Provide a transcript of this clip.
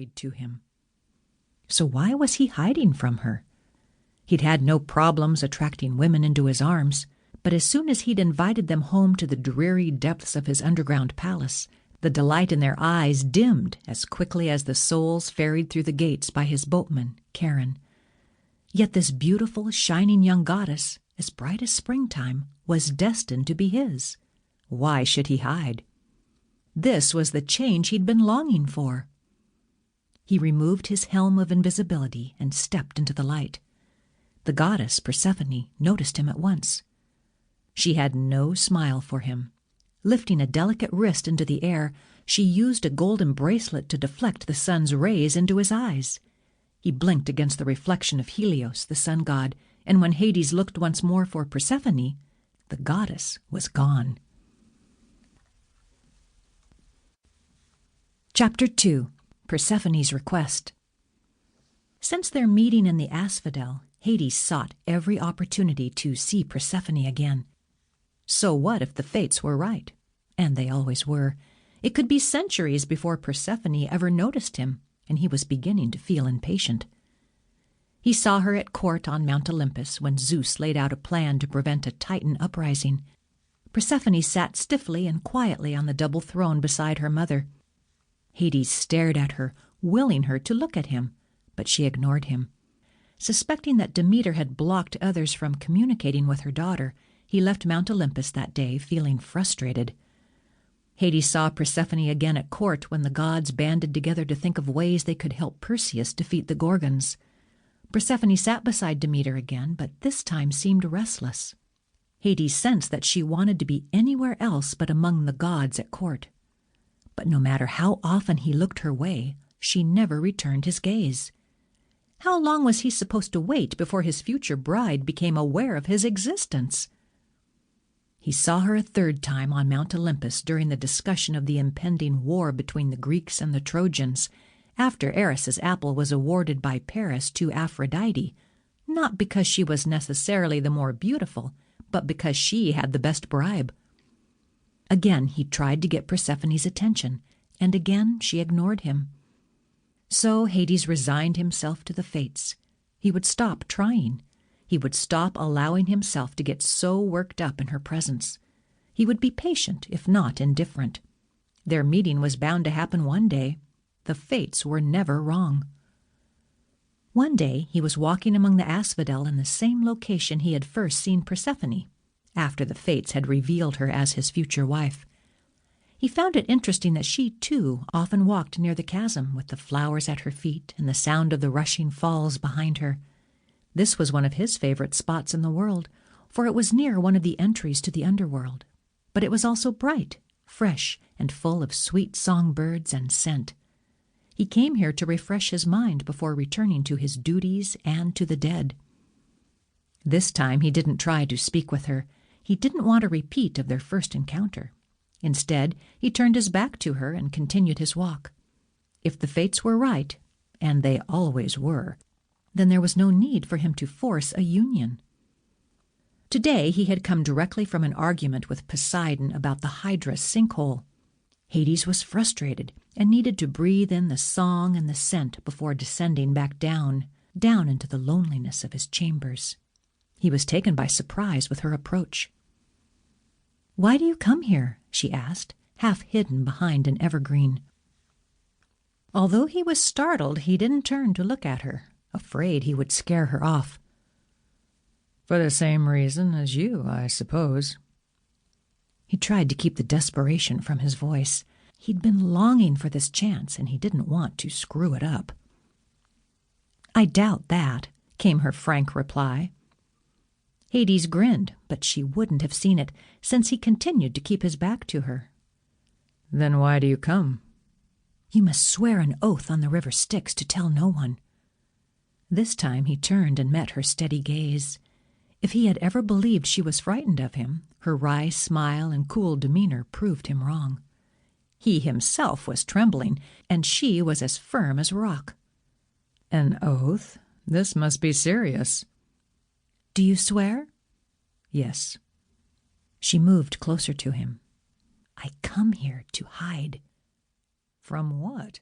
married to him. So why was he hiding from her? He'd had no problems attracting women into his arms, but as soon as he'd invited them home to the dreary depths of his underground palace, the delight in their eyes dimmed as quickly as the souls ferried through the gates by his boatman, Charon. Yet this beautiful, shining young goddess, as bright as springtime, was destined to be his. Why should he hide? This was the change he'd been longing for. He removed his helm of invisibility and stepped into the light. The goddess, Persephone, noticed him at once. She had no smile for him. Lifting a delicate wrist into the air, she used a golden bracelet to deflect the sun's rays into his eyes. He blinked against the reflection of Helios, the sun god, and when Hades looked once more for Persephone, the goddess was gone. Chapter 2. Persephone's Request. Since their meeting in the asphodel, Hades sought every opportunity to see Persephone again. So what if the fates were right? And they always were. It could be centuries before Persephone ever noticed him, and he was beginning to feel impatient. He saw her at court on Mount Olympus when Zeus laid out a plan to prevent a Titan uprising. Persephone sat stiffly and quietly on the double throne beside her mother. Hades stared at her, willing her to look at him, but she ignored him. Suspecting that Demeter had blocked others from communicating with her daughter, he left Mount Olympus that day feeling frustrated. Hades saw Persephone again at court when the gods banded together to think of ways they could help Perseus defeat the Gorgons. Persephone sat beside Demeter again, but this time seemed restless. Hades sensed that she wanted to be anywhere else but among the gods at court. But no matter how often he looked her way, she never returned his gaze. How long was he supposed to wait before his future bride became aware of his existence? He saw her a third time on Mount Olympus during the discussion of the impending war between the Greeks and the Trojans, after Eris's apple was awarded by Paris to Aphrodite, not because she was necessarily the more beautiful, but because she had the best bribe. Again he tried to get Persephone's attention, and again she ignored him. So Hades resigned himself to the fates. He would stop trying. He would stop allowing himself to get so worked up in her presence. He would be patient, if not indifferent. Their meeting was bound to happen one day. The fates were never wrong. One day he was walking among the asphodel in the same location he had first seen Persephone, after the fates had revealed her as his future wife. He found it interesting that she, too, often walked near the chasm with the flowers at her feet and the sound of the rushing falls behind her. This was one of his favorite spots in the world, for it was near one of the entries to the Underworld. But it was also bright, fresh, and full of sweet songbirds and scent. He came here to refresh his mind before returning to his duties and to the dead. This time he didn't try to speak with her. He didn't want a repeat of their first encounter. Instead, he turned his back to her and continued his walk. If the fates were right, and they always were, then there was no need for him to force a union. Today he had come directly from an argument with Poseidon about the Hydra's sinkhole. Hades was frustrated and needed to breathe in the song and the scent before descending back down into the loneliness of his chambers. He was taken by surprise with her approach. "Why do you come here?" she asked, half hidden behind an evergreen. Although he was startled, he didn't turn to look at her, afraid he would scare her off. "For the same reason as you, I suppose." He tried to keep the desperation from his voice. He'd been longing for this chance, and he didn't want to screw it up. "I doubt that," came her frank reply. Hades grinned, but she wouldn't have seen it, since he continued to keep his back to her. "Then why do you come?" "You must swear an oath on the river Styx to tell no one." This time he turned and met her steady gaze. If he had ever believed she was frightened of him, her wry smile and cool demeanor proved him wrong. He himself was trembling, and she was as firm as rock. "An oath? This must be serious." "Do you swear?" "Yes." She moved closer to him. "I come here to hide." "From what?"